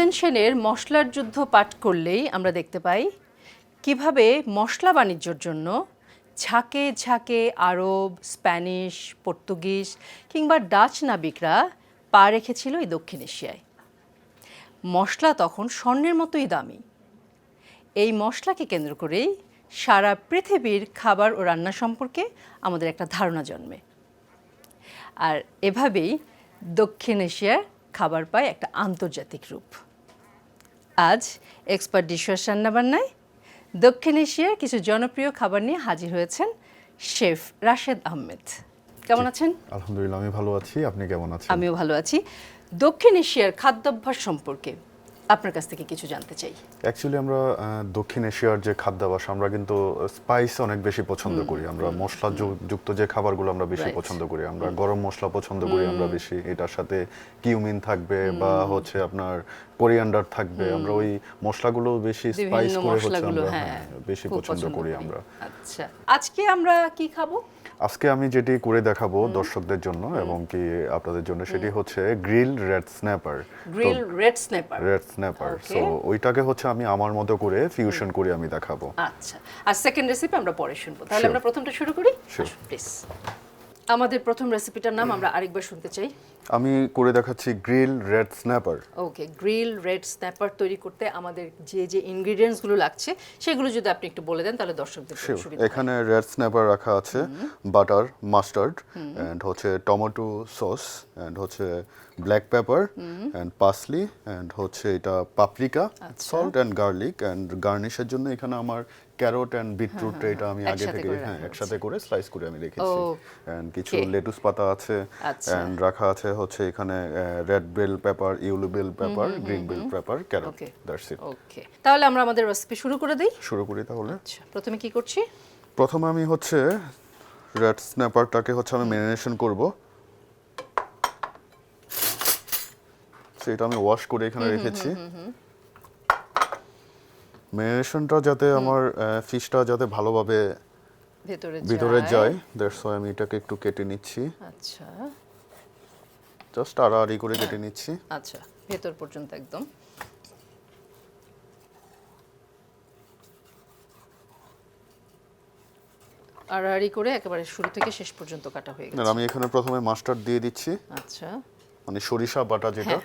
যতীন সেনের মশলার যুদ্ধ পাঠ করলেই আমরা দেখতে পাই কিভাবে মশলা বাণিজ্যর জন্য ঝাঁকে ঝাঁকে আরব, স্প্যানিশ, পর্তুগিজ কিংবা ডাচ নাবিকরা পা রেখেছিল এই দক্ষিণ এশিয়ায়। মশলা তখন স্বর্ণের মতোই দামি। এই মশলাকে কেন্দ্র করেই সারা পৃথিবীর খাবার ও রান্না সম্পর্কে আমাদের একটা ধারণা জন্মে। আর এভাবেই দক্ষিণ এশিয়ার খাবার পায় একটা আন্তর্জাতিক রূপ। আজ এক্সপার্ট ডিশওয়াশ রান্নাবান্নায় দক্ষিণ এশিয়ার কিছু জনপ্রিয় খাবার নিয়ে হাজির হয়েছেন শেফ রাশেদ আহমেদ। কেমন আছেন? আলহামদুলিল্লাহ, আমি ভালো আছি। আপনি কেমন আছেন? আমিও ভালো আছি। দক্ষিণ এশিয়ার খাদ্যাভ্যাস সম্পর্কে আপনার কাছ থেকে কিছু জানতে চাই। অ্যাকচুয়ালি আমরা দক্ষিণ এশিয়ার যে খাদ্যাভ্যাস, আমরা কিন্তু স্পাইস অনেক বেশি পছন্দ করি। আমরা মশলা যুক্ত যে খাবারগুলো আমরা বেশি পছন্দ করি। আমরা গরম মশলা পছন্দ করি আমরা বেশি। এটার সাথে কিউমিন থাকবে বা হচ্ছে আপনার কোরিয়ান্ডার থাকবে। আমরা ওই মশলাগুলো বেশি স্পাইস করে হচ্ছে আমরা বেশি পছন্দ করি আমরা। আচ্ছা, আজকে আমরা কি খাবো? আজকে আমি যেটি করে দেখাবো দর্শকদের জন্য এবং কি আপনাদের জন্য, সেটি হচ্ছে grill red snapper. Red snapper, so ওইটাকে হচ্ছে আমি আমার মতো করে ফিউশন করে আমি দেখাবো। আচ্ছা, আর সেকেন্ড রেসিপি আমরা পরে শুনবো। তাহলে আমরা প্রথমটা শুরু করি। প্লিজ, আমাদের প্রথম রেসিপিটার নাম আমরা আরেকবার শুনতে চাই। আমি করে দেখাচ্ছি গ্রিল রেড স্ন্যাপার। ওকে, গ্রিল রেড স্ন্যাপার তৈরি করতে আমাদের যে যে ইনগ্রেডিয়েন্টসগুলো লাগছে সেগুলো যদি আপনি একটু বলে দেন তাহলে দর্শকদের সুবিধা হয়। এখানে রেড স্ন্যাপার রাখা আছে, বাটার, মাস্টার্ড এন্ড হচ্ছে টমেটো সস এন্ড হচ্ছে black pepper and parsley and হচ্ছে এটা paprika, salt and garlic and গার্নিশের জন্য এখানে আমার ক্যারট এন্ড বিটরুট এটা আমি আগে থেকে একসাথে করে স্লাইস করে আমি রেখেছি। এন্ড কিছু লেটুস পাতা আছে এন্ড রাখা আছে হচ্ছে এখানে red bell pepper, yellow bell pepper, green bell pepper, carrot. That's it. Okay, তাহলে আমরা আমাদের রেসিপি শুরু করে দেই। শুরু করি তাহলে। আচ্ছা, প্রথমে কি করছি? প্রথমে আমি হচ্ছে রেড স্ন্যাপারটাকে হচ্ছে আমি ম্যারিনেশন করব। সেটা আমি ওয়াশ করে এখানে রেখেছি। ম্যারিনেশনটা যাতে আমার ফিশটা যাতে ভালোভাবে ভিতরে যায়, দ্যাটস ওয়াই আমি এটাকে একটু কেটে নিচ্ছি। আচ্ছা, জাস্ট আড়াআড়ি করে কেটে নিচ্ছি। আচ্ছা, ভেতর পর্যন্ত একদম। আড়াআড়ি করে একেবারে শুরু থেকে শেষ পর্যন্ত কাটা হয়ে গেছে। আমি এখানে প্রথমে মাস্টার্ড দিয়ে দিচ্ছি। আচ্ছা, মানে সরিষা বাটা যেটা,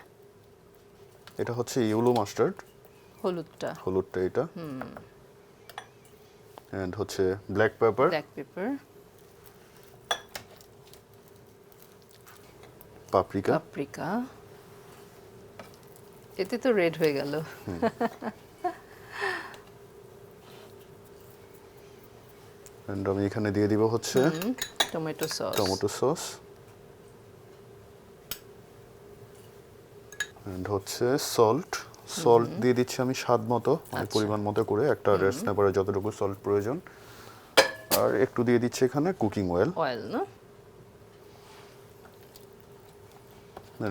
এটা হচ্ছে ইয়েলো মাস্টার্ড। হলুদটা এটা। এন্ড হচ্ছে ব্ল্যাক পেপার, পাপরিকা। এতে তো রেড হয়ে গেল। এন্ড আমি এখানে দিয়ে দিব হচ্ছে টমেটো সস এন্ড হচ্ছে সল্ট দিয়ে দিচ্ছি আমি স্বাদ মতো, মানে পরিমাণ মতো করে, একটা রেড স্ন্যাপারে যতটুকু সল্ট প্রয়োজন। আর একটু দিয়ে দিচ্ছি এখানে কুকিং অয়েল না?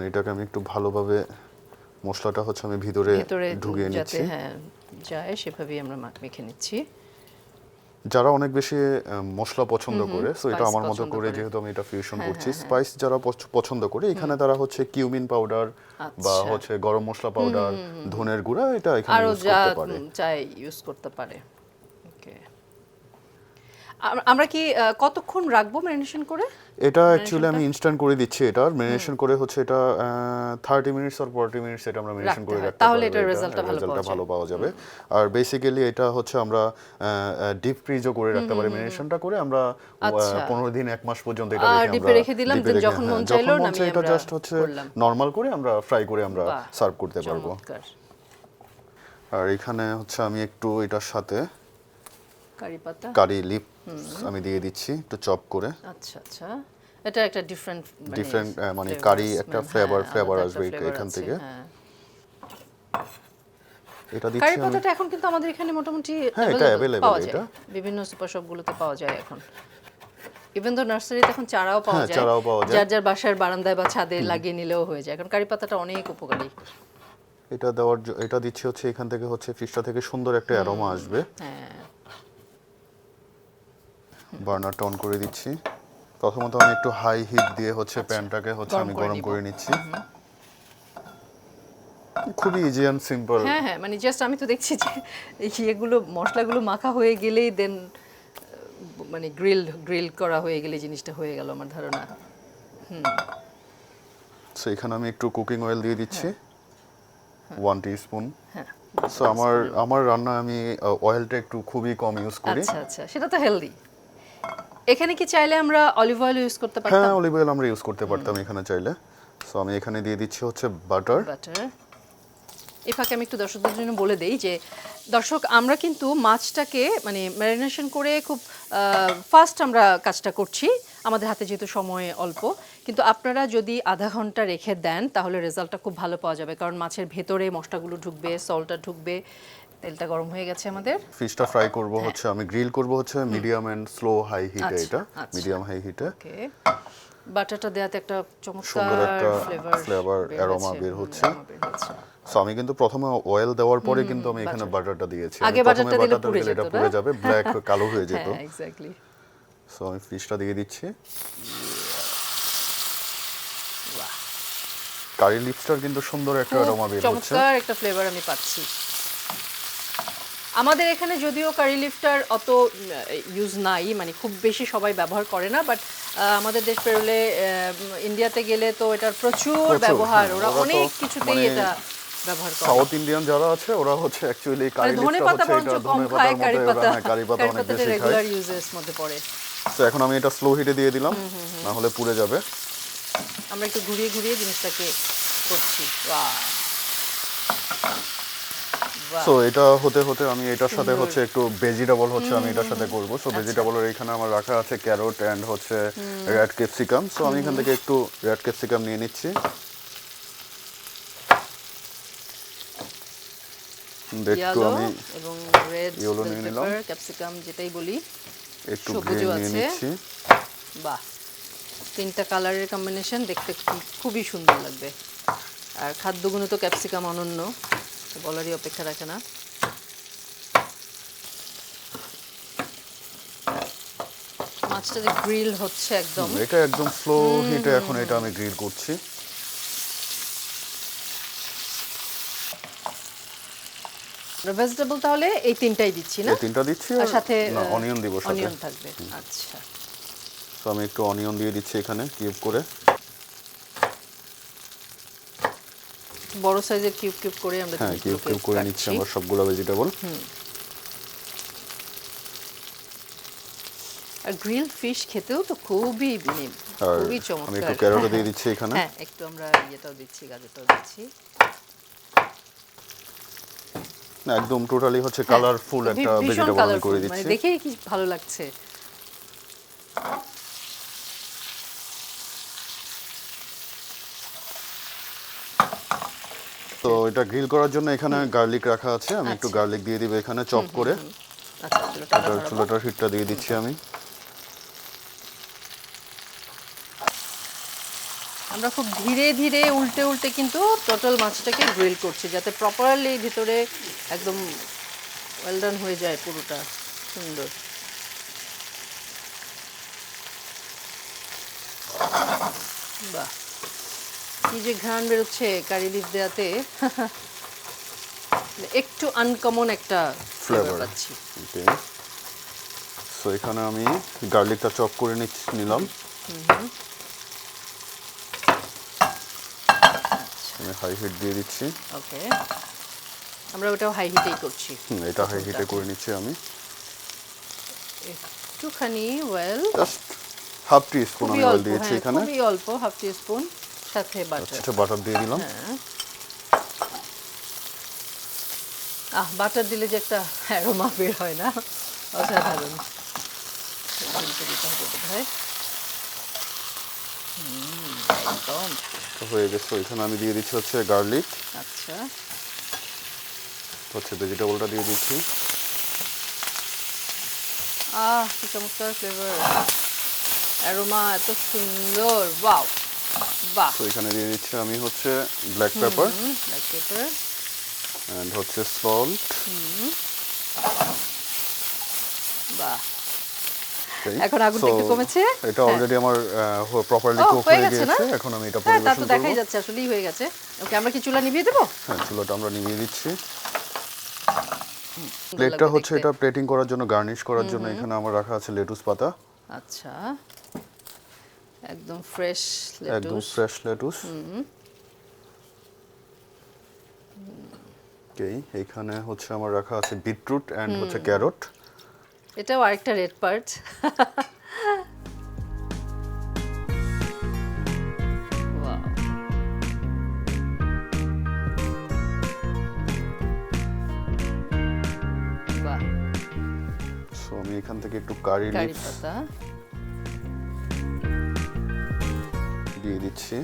এটাকে আমি একটু ভালোভাবে মশলাটা হচ্ছে আমি ভিতরে ঢুকিয়ে নিচ্ছি। যায় সেভাবেই আমরা মেখে নিচ্ছি। যারা অনেক বেশি মশলা পছন্দ করে, সো এটা আমার মতো করে যেহেতু আমি এটা ফিউশন করছি। স্পাইস যারা পছন্দ করে এখানে তারা হচ্ছে কিউমিন পাউডার বা হচ্ছে গরম মশলা পাউডার, ধনের গুঁড়া এটা এখানে ইউজ করতে পারে, চাই ইউজ করতে পারে। ওকে, আমরা কি কতক্ষণ রাখবো ম্যারিনেশন করে? এটা অ্যাকচুয়ালি আমি ইনস্ট্যান্ট করে দিচ্ছি। এটা ম্যারিনেশন করে হচ্ছে এটা 30 মিনিটস অর 40 মিনিটস এটা আমরা ম্যারিনেশন করে রাখতে পারি, তাহলে এটা রেজাল্টটা ভালো পাওয়া যাবে। আর বেসিক্যালি এটা হচ্ছে আমরা ডিপ ফ্রিজও করে রাখতে পারি। ম্যারিনেশনটা করে আমরা 15 দিন 1 মাস পর্যন্ত এটা রেখে দিলাম, যখন মন চাইলো নামিয়ে এটা জাস্ট হচ্ছে নরমাল করে আমরা ফ্রাই করে আমরা সার্ভ করতে পারবো। আর এখানে হচ্ছে আমি একটু এটার সাথে কারি লিপ আমি দিয়ে দিচ্ছি একটু চপ করে। আচ্ছা, এটা একটা ডিফারেন্ট মানে কারি একটা ফ্লেভার আসবে এখান থেকে। এটা দিচ্ছি কারি পাতাটা এখন কিন্তু আমাদের এখানে মোটামুটি এটা अवेलेबल, এটা বিভিন্ন সুপার শপগুলোতে পাওয়া যায় এখন। ইভেন তো নার্সারিতে এখন চারাও পাওয়া যায়, যার বাসার বারান্দায় বা ছাদে লাগিয়ে নিলেও হয়ে যায়। কারণ কারি পাতাটা অনেক উপকারী। এটা দিচ্ছি হচ্ছে এখান থেকে হচ্ছে ফিশটা থেকে সুন্দর একটা অ্যারোমা আসবে। বার্নারটা অন করে দিচ্ছি। প্রথমত আমি একটু হাই হিট দিয়ে হচ্ছে প্যানটাকে হচ্ছে আমি গরম করে নিচ্ছি। খুবই ইজি অ্যান্ড সিম্পল। হ্যাঁ হ্যাঁ, মানে জাস্ট আমি তো দেখছি যে এই এগুলো মশলাগুলো মাখা হয়ে গেলেই দেন মানে গ্রিল করা হয়ে গেলে জিনিসটা হয়ে গেল আমার ধারণা। সো এখানে আমি একটু কুকিং অয়েল দিয়ে দিচ্ছি 1 টিস্পুন। হ্যাঁ, সো আমার রান্না আমি অয়েলটা একটু খুবই কম ইউজ করি। আচ্ছা আচ্ছা, সেটা তো হেলদি। এখানে কি চাইলে আমরা অলিভ অয়েল ইউজ করতে হ্যাঁ, পারতাম? অলিভ অয়েল আমরা ইউজ করতে পারতাম এখানে চাইলে। সো আমি এখানে দিয়ে দিচ্ছি হচ্ছে বাটার। বাটার। এই ফাঁকে আমি একটু দর্শকদের জন্য বলে দেই যে দর্শক, আমরা কিন্তু মাছটাকে মানে ম্যারিনেশন করে খুব ফাস্ট আমরা কাজটা করছি, আমাদের হাতে যেহেতু সময় অল্প। কিন্তু আপনারা যদি আধা ঘন্টা রেখে দেন তাহলে রেজাল্টটা খুব ভালো পাওয়া যাবে, কারণ মাছের ভেতরে মশলাগুলো ঢুকবে, সল্টটা ঢুকবে। তেলটা গরম হয়ে গেছে আমাদের। ফিশটা ফ্রাই করব হচ্ছে, আমি গ্রিল করব হচ্ছে মিডিয়াম এন্ড স্লো হাই হিটে। আচ্ছা, এটা আচ্ছা। মিডিয়াম হাই হিটে। ওকে, বাটারটা দেওয়াতে একটা সুন্দর চমৎকার একটা ফ্লেভার ফ্লেভার অ্যারোমা বের হচ্ছে। সো আমি কিন্তু প্রথমে অয়েল দেওয়ার পরে কিন্তু আমি এখানে বাটারটা দিয়েছি। আগে আমি প্রথমে বাটারটা দিলে বাটারটা পুড়ে দিলে এটা যেত, পুড়ে না? যাবে, ব্ল্যাক কালো হয়ে যেত। হ্যাঁ, এক্স্যাক্টলি। সো আমি ফিশটা দিয়ে দিচ্ছি। কারি লিভসটার কিন্তু সুন্দর একটা অ্যারোমা বের হচ্ছে। চমৎকার একটা ফ্লেভার আমি পাচ্ছি। আমাদের এখানে যদিও কারি লিফটার অত ইউজ নাই, মানে খুব বেশি সবাই ব্যবহার করে না, বাট আমাদের দেশ পেরোলে ইন্ডিয়াতে গেলে তো এটার প্রচুর ব্যবহার, ওরা ওরা তো অনেক কিছুতেই মানে এটা ব্যবহার করে। সাউথ ইন্ডিয়ান যারা আছে ওরা হচ্ছে অ্যাকচুয়ালি কারি মানে ধনে লিভসটা পাতা হচ্ছে বরঞ্চ এটা কম ধনে খায়, পাতার মধ্যে ওরা কারি কারি পাতা অনেক পাতাটা বেশি খায়। রেগুলার ইউজেস মধ্যে পড়ে। তো এখন আমি এটা স্লো হিটে দিয়ে দিলাম, না হলে পুড়ে যাবে। আমরা একটু ঘুরিয়ে ঘুরিয়ে জিনিসটাকে করছি। বাহ, সো এটা হতে হতে আমি এটার সাথে হচ্ছে একটু ভেজিটেবল হচ্ছে আমি এটার সাথে করব। সো ভেজিটেবলের এখানে আমার রাখা আছে ক্যারট এন্ড হচ্ছে রেড ক্যাপসিকাম। সো আমি এখান থেকে একটু রেড ক্যাপসিকাম নিয়ে নিচ্ছি। একটু ইয়েলো আমি এবং রেড ইয়েলো নিয়ে নিলাম, ক্যাপসিকাম যেটাই বলি, একটু সবুজও গ্রিন নিয়ে আছে। নিচ্ছি। বাহ, তিনটা কালারের কম্বিনেশন দেখতে খুবই সুন্দর লাগবে। আর খাদ্যগুণে তো ক্যাপসিকাম অনন্য, বলারই অপেক্ষা রাখে না। মাছটা যে গ্রিল হচ্ছে একদম। এটা একদম স্লো হিটে এখন এটা আমি গ্রিল করছি। ভেজিটেবল তাহলে এই তিনটাই দিচ্ছি না? এই তিনটা দিচ্ছি আর সাথে অনিয়ন দিব সাথে। অনিয়ন থাকবে। আচ্ছা, সো আমি একটু অনিয়ন দিয়ে দিচ্ছি এখানে কিউব করে। বড় সাইজের কিউব কিউব করে আমরা হ্যাঁ, কিউব কিউব করে নিচ্ছি আমরা সবগুলো ভেজিটেবল। আর গ্রিল ফিশ খেতেও তো খুবই মানে খুবই আমি চমৎকার। একটু ক্যারটও দিয়ে দিচ্ছি এখানে। হ্যাঁ, একটু আমরা ইয়েটাও দিচ্ছি, গাজরটাও দিচ্ছি। না, একদম টোটালি হচ্ছে কালারফুল একটা ভীষণ ভেজিটেবল আমি করে কালারফুল, মানে দিচ্ছি। দেখেই কি ভালো লাগছে। তো এটা গ্রিল করার জন্য এখানে গার্লিক রাখা আছে, আমি একটু গার্লিক দিয়ে দিব এখানে চপ করে। আচ্ছা, চুলাটার হিটটা দিয়ে দিচ্ছি আমি। আমরা খুব ধীরে ধীরে উল্টে উল্টে কিন্তু টোটাল মাছটাকে গ্রিল করছি, যাতে প্রপারলি ভিতরে একদম ওয়েল ডান হয়ে যায় পুরোটা সুন্দর। বাহ, কি যে ঘ্রাণ বেরোচ্ছে কারি লিফ দেওয়াতে। একটু আনকমন একটা ফ্লেভার পাচ্ছি। ওকে, সো এখানে আমি গার্লিকটা চপ করে নিলাম। আমি হাই হিট দিয়ে দিচ্ছি। ওকে, আমরা ওটাও হাই হিটেই করছি। এটা হাই হিটে করে নিচ্ছি আমি। একটুখানি ওয়েল, জাস্ট হাফ টি স্পুন আমি খুবই অয়েল অল্প, দিয়েছি হ্যাঁ এখানে। খুবই অল্প, হাফ টি স্পুন, সাথে বাটার। আচ্ছা, বাটার দিয়ে দিলাম। হ্যাঁ, বাটার দিলে যে একটা অ্যারোমা বের হয় না, অসাধারণ। দিতে হবে বোধহয়। একদম। তো হয়ে গেছে, এখানে আমি দিয়ে দিচ্ছি হচ্ছে গার্লিক, আচ্ছা, হচ্ছে ভেজিটেবলটা দিয়ে দিচ্ছি। কি চমৎকার ফ্লেভার, অ্যারোমা এত সুন্দর, ওয়াও। বাহ, তো এখানে দিয়ে দিচ্ছি আমি হচ্ছে black pepper black pepper and হচ্ছে সল্ট। বাহ, এখন আগুনটা একটু কমেছে। এটা অলরেডি আমার প্রপারলি কুক হয়ে হয়ে গেছে না? গিয়েছে। এখন আমি এটা হ্যাঁ, তা তো পরিবেশন দেখাই করব। যাচ্ছে আসলেই হয়ে গেছে। ওকে, আমরা কি চুলা নিভিয়ে দেবো? হ্যাঁ, চুলাটা আমরা নিভিয়ে দিচ্ছি। সুন্দর প্লেটটা লাগবে হচ্ছে দেখতে। এটা প্লেটিং করার জন্য, গার্নিশ করার জন্য এখানে আমার রাখা আছে লেটুস পাতা। আচ্ছা, একদম ফ্রেশ একদম লেটুস। Fresh lettuce. ওকে, এখানে হচ্ছে আমার রাখা আছে বিটরুট এন্ড হচ্ছে ক্যারট। এটাও আরেকটা রেড পার্ট। বাহ, সো আমি এখান থেকে একটু কারি কারি লিভস পাতা। দিয়ে দিচ্ছি।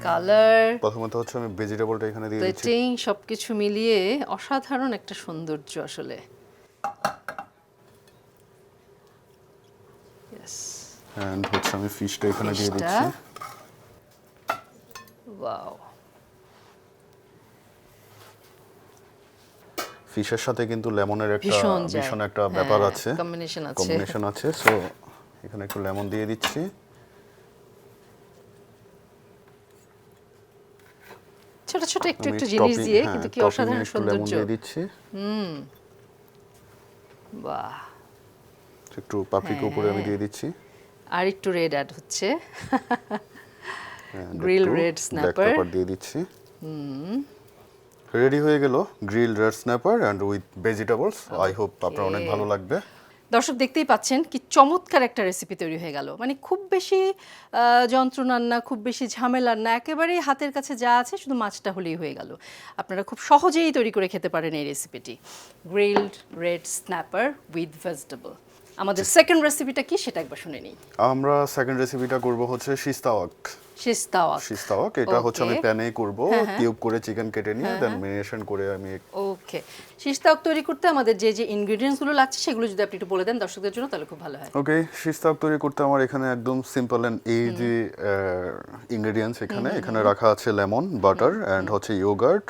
কালার, প্রথমত হচ্ছে আমি ভেজিটেবলটা এখানে দিয়ে দিচ্ছি। প্লেটিং সবকিছু মিলিয়ে অসাধারণ একটা সৌন্দর্য আসলে। Yes, এন্ড হচ্ছে আমি ফিশটা এখানে দিয়ে ফিশটা। দিচ্ছি। ওয়াও, ফিশের সাথে কিন্তু লেমনের একটা ভীষণ যায়। ভীষণ একটা ব্যাপার হ্যাঁ, আছে, combination আছে। কম্বিনেশন আছে। সো এখানে একটু লেমন দিয়ে দিচ্ছি। ছোট ছোট একটু আমি একটু জিনিস topping- দিয়ে হ্যাঁ, কিন্তু কি topping এ অসাধারণ একটু লেমন সৌন্দর্য। দিয়ে দিচ্ছি। বাহ, একটু পাপরিকা উপরে আমি হ্যাঁ। দিয়ে দিচ্ছি। আর একটু রেড অ্যাড হচ্ছে। And Grill একটু red black snapper. pepper দিয়ে দিচ্ছি। রেডি হয়ে গেল grill red snapper and with vegetables. I hope আপনার অনেক ভালো লাগবে। দর্শক দেখতেই পাচ্ছেন কি চমৎকার একটা রেসিপি তৈরি হয়ে গেল। মানে খুব বেশি যন্ত্রণার না, খুব বেশি ঝামেলার না, একেবারেই হাতের কাছে যা আছে শুধু মাছটা হলেই হয়ে গেল। আপনারা খুব সহজেই তৈরি করে খেতে পারেন এই রেসিপিটি, grilled red snapper with vegetable. আমাদের সেকেন্ড রেসিপিটা কি সেটা একবার শুনে নিই। আমরা সেকেন্ড রেসিপিটা করব হচ্ছে শিস্তাওয়াক। শিস্তাওয়াক এটা হচ্ছে আমি Okay. প্যানেই করব, কিউব করে চিকেন কেটে নিয়ে দেন ম্যারিনেশন করে আমি ওকে, শীষ তাওয়াক তৈরি করতে আমাদের যে যে ইনগ্রেডিয়েন্টসগুলো লাগছে সেগুলো যদি আপনি একটু বলে দেন দর্শকদের জন্য তাহলে খুব ভালো হয়। ওকে। শিস্তাওয়াক তৈরি করতে আমার এখানে একদম সিম্পল এন্ড ইজি ইনগ্রেডিয়েন্টস এখানে রাখা আছে লেমন, বাটার এন্ড হচ্ছে ইয়োগার্ট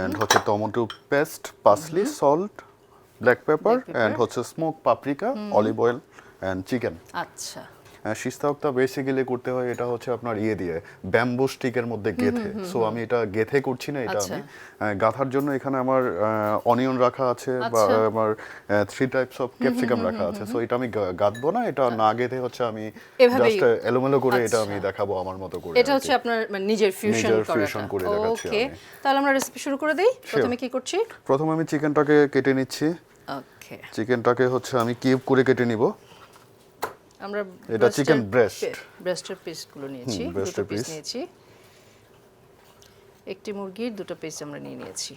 এন্ড হচ্ছে tomato paste, parsley, salt, black pepper and হচ্ছে smoke paprika, olive oil and chicken. আচ্ছা, শিস্তাওয়াকটা বেসিক্যালি করতে হয় এটা হচ্ছে আপনার দিয়ে ব্যাম্বু স্টিকের মধ্যে গেথে। সো আমি এটা গেথে করছি না, এটা আচ্ছা। আমি গাঁথার জন্য এখানে আমার অনিয়ন রাখা আছে বা আচ্ছা। আমার 3 টাইপস অফ ক্যাপসিকাম রাখা আছে। সো এটা আমি গাঁথবো না, এটা না গেথে হচ্ছে আমি এভাবেই- জাস্ট এলোমেলো করে এটা আচ্ছা। আমি দেখাবো আমার মতো করে। এটা হচ্ছে আপনার মানে নিজের ফিউশন নিজের করাটা। fusion করে দেখাচ্ছি ওকে, আমি। তাহলে আমরা রেসিপি শুরু করে দেই। প্রথমে কি করছি? প্রথমে আমি চিকেনটাকে কেটে নিচ্ছি। ওকে, চিকেনটাকে হচ্ছে আমি কিউব করে কেটে নিব। আমরা এটা chicken breast। ব্রেস্টের পিসগুলো নিয়েছি, breast দুটো এর পিস piece। নিয়েছি। একটি মুরগির দুটো পিস আমরা নিয়ে নিয়েছি।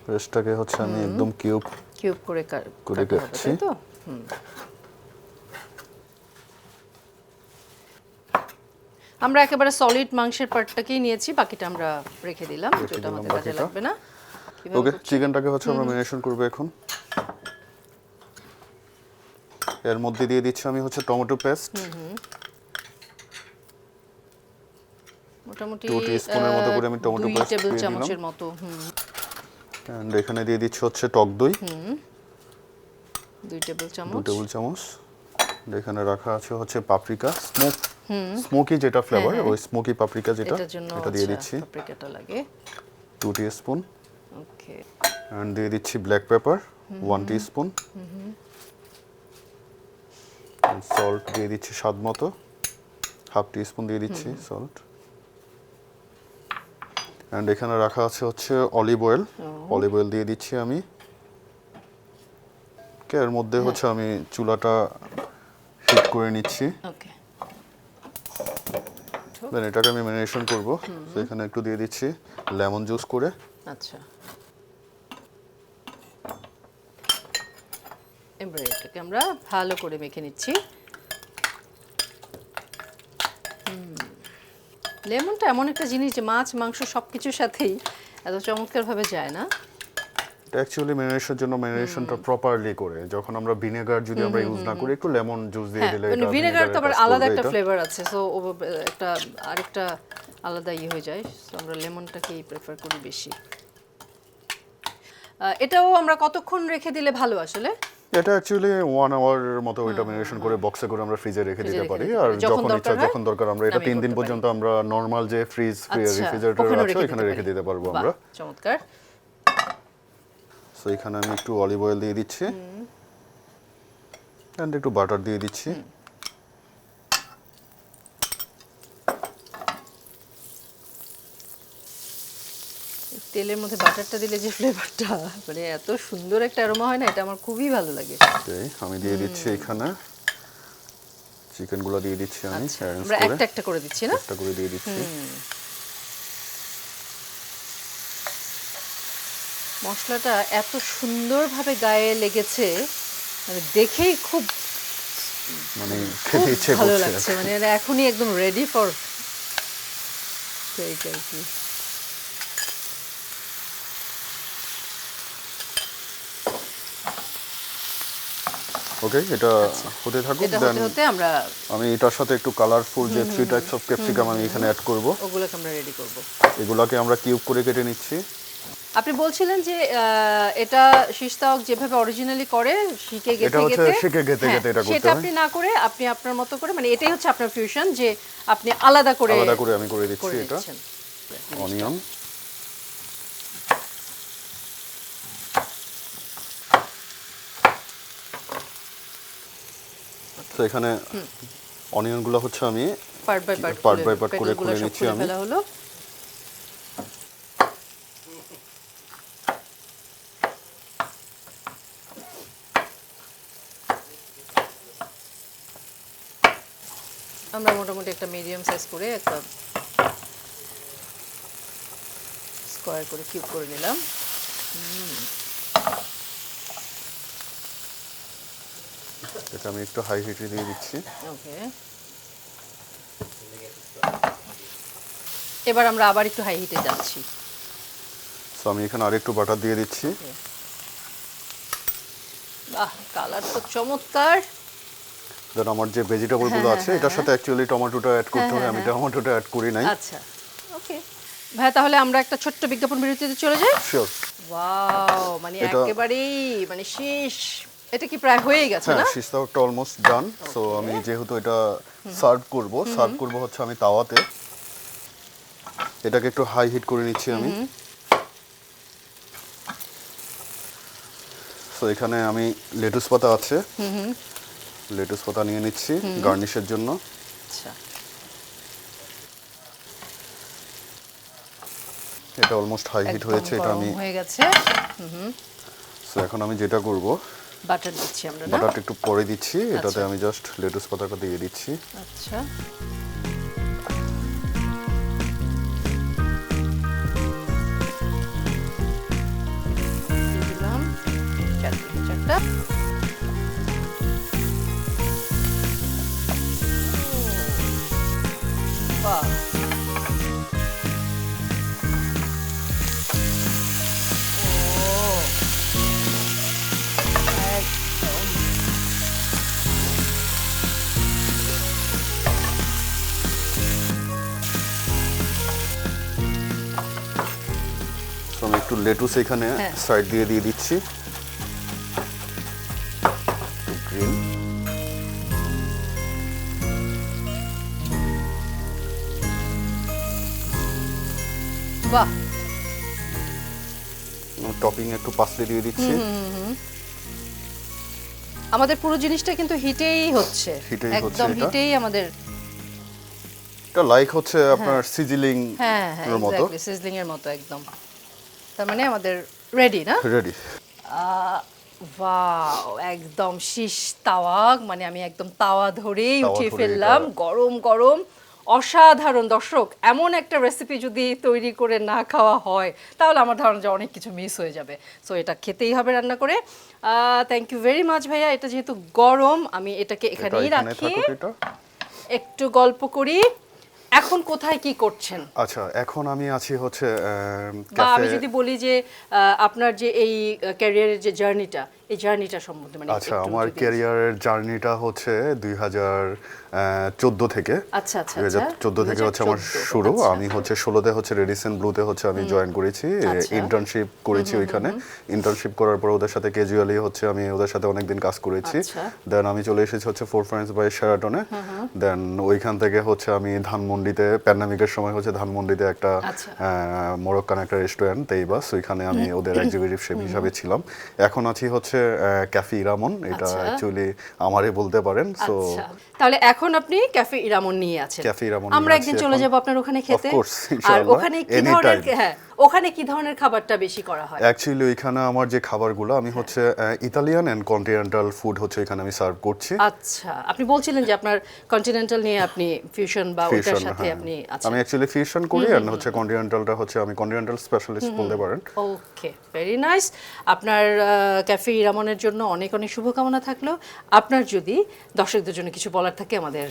পেস্টটাকে হচ্ছে আমি একদম কিউব কিউব করে করে কাটা হবে, কাটছি। তাই তো? আমরা একেবারে সলিড মাংসের পার্টটাকেই নিয়েছি, বাকিটা আমরা রেখে দিলাম, যেটা আমাদের কাজে বাকিটা। লাগবে না। কিভাবে ওকে, করছি? চিকেনটাকে হচ্ছে আমরা ম্যারিনেশন করব এখন। এর মধ্যে দিয়ে দিচ্ছি আমি হচ্ছে টমেটো পেস্ট, মোটামুটি 2 টিস্পুনের মতো করে আমি টমেটো 2 পেস্ট টেবিল দিয়ে দিলাম। চামচের মতো। এন্ড এখানে দিয়ে দিচ্ছি হচ্ছে টক দই 2 টেবিল 2 চামচ। টেবিল চামচ। এখানে রাখা আছে হচ্ছে পাপরিকা, স্মোকি যেটা ফ্লেভার, ওই স্মোকি পাপরিকা যেটা, এটার জন্য এটা দিয়ে দিচ্ছি পাপরিকাটা লাগে। 2 টিস্পুন। ওকে, এন্ড দিয়ে দিচ্ছি ব্ল্যাক পেপার 1 টিস্পুন। সল্ট দিয়ে দিচ্ছি স্বাদ মতো, হাফ টিস্পুন দিয়ে দিচ্ছি সল্ট। এন্ড এখানে রাখা আছে হচ্ছে অলিভ অয়েল দিয়ে দিচ্ছি আমি। এর মধ্যে হচ্ছে আমি চুলাটা হিট করে নিচ্ছি। ওকে, দেন এটাকে আমি ম্যারিনেশন করব। তো এখানে একটু দিয়ে দিচ্ছি লেমন জুস করে। আচ্ছা, এবারে এটাকে আমরা ভালো করে মেখে নিচ্ছি। লেমনটা এমন একটা জিনিস যে মাছ মাংস সব কিছুর সাথেই এত চমৎকারভাবে যায় না। এটা অ্যাকচুয়ালি ম্যারিনেশনের জন্য ম্যারিনেশনটা প্রপারলি করে যখন আমরা ভিনেগার যদি আমরা ইউজ না করি একটু লেমন জুস দিয়ে দিলে মানে এটা ভিনেগার তো আবার ভিনেগারের কাজ আলাদা করবে একটা এটা। ফ্লেভার আছে, সো একটা আরেকটা আলাদা হয়ে যায়, সো আমরা লেমনটাকেই প্রেফার করি বেশি। এটাও আমরা কতক্ষণ রেখে দিলে ভালো আসলে? এটা অ্যাকচুয়ালি 1 আওয়ারের মতো ওইটা ম্যারিনেশন করে বক্সে করে আমরা ফ্রিজে রেখে দিতে পারি, আর যখন যখন ইচ্ছা দরকার হয় যখন দরকার আমরা এটা নামিয়ে 3 দিন করতে পর্যন্ত আমরা নরমাল যে ফ্রিজ আচ্ছা, রেফ্রিজারেটর ওখানেও আছে ওখানে রেখে দিতে পারবো বাহ, আমরা। চমৎকার। সো এখানে আমি একটু অলিভ অয়েল দিয়ে দিচ্ছি এন্ড একটু বাটার দিয়ে দিচ্ছি। তেলের মধ্যে বাটারটা দিলে যে ফ্লেভারটা, মানে এত সুন্দর একটা অ্যারোমা হয় না, এটা আমার খুবই ভালো লাগে। ওকে, আমি দিয়ে দিচ্ছি এখানে চিকেনগুলো দিয়ে দিচ্ছি আমি আচ্ছা, অ্যারেঞ্জ আমরা করে একটা একটা করে দিচ্ছি না? একটা করে দিয়ে দিচ্ছি। মশলাটা এত সুন্দরভাবে গায়ে লেগেছে, মানে দেখেই খুব মানে খুব খেতে ইচ্ছে ভালো করছে। লাগছে, মানে এটা এখনই একদম রেডি ফর টেক আর কি। ওকে, এটা হতে থাকুক, এটা দেন হতে হতে আমরা আমি এটার সাথে একটু কালারফুল যে 3 টাইপস অফ ক্যাপসিকাম আমি এখানে অ্যাড করব। ওগুলোকে আমরা রেডি করব। এগুলাকে আমরা কিউব করে কেটে নিচ্ছি। আপনি বলছিলেন যে এটা শীষ তাওয়াক যেভাবে অরিজিনালি করে শিকে এটা গেথে হচ্ছে গেথে, শিকে গেথে হ্যাঁ, গেথে এটা করতে সেটা হয়। আপনি না করে আপনি আপনার মতো করে, মানে এটাই হচ্ছে আপনার ফিউশন, যে আপনি আলাদা করে আমি করে দিচ্ছি এটা। দিচ্ছেন। অনিয়ন, তো এখানে অনিয়নগুলো হচ্ছে আমি part by part part by part করে খুলে নিচ্ছি আমি। ফেলা হলো। আমরা মোটামুটি একটা মিডিয়াম সাইজ করে একটা স্কয়ার করে কিউব করে নিলাম। এটা আমি একটু হাই হিটে দিয়ে দিচ্ছি। ওকে, এবার আমরা আবার একটু হাই হিটে যাচ্ছি। সো আমি এখানে আরেকটু বাটার দিয়ে দিচ্ছি। বাহ, কালার তো চমৎকার। দেন আমার যে ভেজিটেবল গুলো আছে এটার সাথে অ্যাকচুয়ালি টমেটোটা অ্যাড করতে হয়, আমি টমেটোটা অ্যাড করি নাই। আচ্ছা, ওকে ভাই, তাহলে আমরা একটা ছোট্ট বিজ্ঞাপন বিরতিতে চলে যাই। শিওর। ওয়াও, মানে এটা- একেবারেই মানে শেষ, এটা কি প্রায় হয়ে গেছে হ্যাঁ, না? সিস্তাওটা অলমোস্ট ডান। সো আমি যেহেতু এটা সার্ভ করব হচ্ছে আমি তাওয়াতে। এটাকে একটু হাই হিট করে নিচ্ছি আমি। সো এখানে আমি লেটুস পাতা আছে, লেটুস পাতা নিয়ে নিচ্ছি গার্নিশের জন্য। আচ্ছা, এটা অলমোস্ট হাই হিট একদম হয়েছে, এটা গরম আমি হয়ে গেছে। সো এখন আমি যেটা করব বাটার দিচ্ছি আমরা না? বাটারটা একটু পরে দিচ্ছি, এটাতে আচ্ছা। আমি জাস্ট লেটুস পাতাটা দিয়ে দিচ্ছি। আচ্ছা, দিয়ে দিলাম চারদিকে চারটা। বাহ, ও একদম সো আমি একটু লেটুস এখানে হ্যাঁ। সাইড দিয়ে দিচ্ছি। গ্রিন, বাহ, টপিং একটু পাসলি দিয়ে দিচ্ছি। আমাদের পুরো জিনিসটা কিন্তু হিটেই হচ্ছে, হিটেই হচ্ছে একদম এটা। হিটেই আমাদের। এটা লাইক হচ্ছে আপনার সিজিলিং হ্যাঁ হ্যাঁ, এর মতো। এক্স্যাক্টলি সিজলিং এর মতো একদম। তার মানে আমাদের রেডি না? রেডি। ওয়াও, একদম শীষ তাওয়াক, মানে আমি একদম তাওয়া ধরেই তাওয়া উঠিয়ে ধরে ফেললাম, এটা- গরম গরম অসাধারণ। দর্শক, এমন একটা রেসিপি যদি তৈরি করে না খাওয়া হয় তাহলে আমার ধারণা যে অনেক কিছু মিস হয়ে যাবে। সো এটা খেতেই হবে রান্না করে। থ্যাংক ইউ ভেরি মাচ ভাইয়া। এটা যেহেতু গরম, আমি এটাকে এটা এখানেই এখানে রাখি, থাকুক এটা। একটু গল্প করি। এখন কোথায় কি করছেন? আচ্ছা, এখন আমি আছি হচ্ছে বা আমি ক্যাফে। যদি বলি যে আপনার যে এই ক্যারিয়ারের যে জার্নিটা, এই জার্নিটা সম্বন্ধে মানে আচ্ছা, একটু আমার যদি- ক্যারিয়ারের জার্নিটা হচ্ছে 2014 থেকে। আচ্ছা আচ্ছা 2014 থেকে হচ্ছে আমার 2014 শুরু। আচ্ছা। আমি হচ্ছে 16তে হচ্ছে রেডিসন ব্লুতে হচ্ছে আমি জয়েন করেছি, আচ্ছা। ইন্টার্নশিপ করেছি ওইখানে। ইন্টার্নশিপ করার পর ওদের সাথে ক্যাজুয়ালি হচ্ছে আমি ওদের সাথে অনেকদিন কাজ করেছি। আচ্ছা। দেন আমি চলে এসেছি হচ্ছে ফোর ফ্রেন্ডস বাই শেরাটনে। দেন ওইখান থেকে হচ্ছে আমি ধানমন্ডিতে, প্যান্ডামিকের সময় হচ্ছে ধানমন্ডিতে একটা আচ্ছা। মরক্কান একটা রেস্টুরেন্ট তেইবাস, ওইখানে আমি ওদের এক্সিকিউটিভ শেফ হিসাবে ছিলাম। এখন আছি হচ্ছে ক্যাফে ইরামন, এটা আচ্ছা। অ্যাকচুয়ালি আমারই বলতে পারেন। সো আচ্ছা, তাহলে এখন আপনি ক্যাফে ইরামন নিয়ে আছেন। ক্যাফে ইরামন আমরা নিয়ে একদিন আছি চলে এখন। যাব আপনার ওখানে খেতে। Of course, আর ইনশাআল্লাহ, ওখানে কি any ধরনের time. হ্যাঁ, ওখানে কি ধরনের খাবারটা বেশি করা হয়? অ্যাকচুয়ালি ওইখানে আমার যে খাবারগুলো আমি হচ্ছে ইতালিয়ান এন্ড কন্টিনেন্টাল ফুড হচ্ছে এখানে আমি সার্ভ করছি। আচ্ছা, আপনি বলছিলেন যে আপনার কন্টিনেন্টাল নিয়ে আপনি ফিউশন বা ওটার ফিউশন, সাথে হ্যাঁ। আপনি আচ্ছা। আমি অ্যাকচুয়ালি ফিউশন করি এন্ড হচ্ছে কন্টিনেন্টালটা হচ্ছে আমি কন্টিনেন্টাল স্পেশালিস্ট বলতে পারেন। ওকে, ভেরি নাইস। আপনার ক্যাফে ইরামনের জন্য অনেক অনেক শুভকামনা থাকলো। আপনার যদি দর্শকদের জন্য কিছু বলার থাকে আমাদের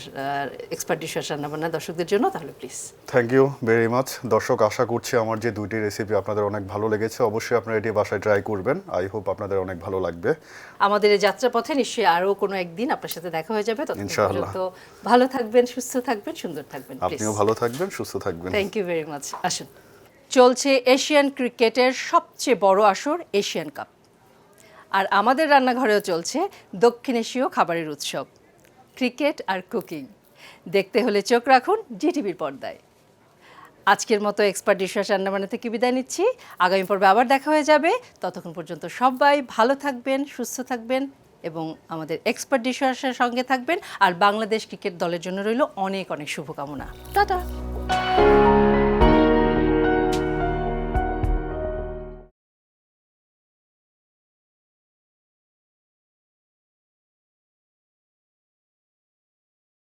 এক্সপার্ট ডিশ রান্নাবান্না দর্শকদের জন্য, তাহলে please. Thank you very much. দর্শক, আশা করছি আমার যে দুইটি রেসিপি আপনাদের অনেক ভালো লেগেছে। অবশ্যই আপনারা এটি বাসায় ট্রাই করবেন। আই হোপ আপনাদের অনেক ভালো লাগবে। আমাদের এই যাত্রাপথে নিশ্চয়ই আরো কোনো একদিন আপনার সাথে দেখা হয়ে যাবে। ততক্ষণ ইনশাআল্লাহ। পর্যন্ত ভালো থাকবেন, সুস্থ থাকবেন, সুন্দর থাকবেন। আপনিও ভালো থাকবেন, সুস্থ থাকবেন। Thank you very much. আসুন, চলছে এশিয়ান ক্রিকেটের সবচেয়ে বড় আসর এশিয়ান কাপ, আর আমাদের রান্নাঘরেও চলছে দক্ষিণ এশীয় খাবারের উৎসব, ক্রিকেট আর কুকিং। দেখতে হলে চোখ রাখুন জিটিভির পর্দায়। আজকের মতো এক্সপার্ট ডিশওয়াশ রান্নাবান্না থেকে বিদায় নিচ্ছি। আগামী পর্বে আবার দেখা হয়ে যাবে। ততক্ষণ পর্যন্ত সবাই ভালো থাকবেন, সুস্থ থাকবেন এবং আমাদের এক্সপার্ট ডিশওয়াশের সঙ্গে থাকবেন। আর বাংলাদেশ ক্রিকেট দলের জন্য রইল অনেক অনেক শুভকামনা। টাটা।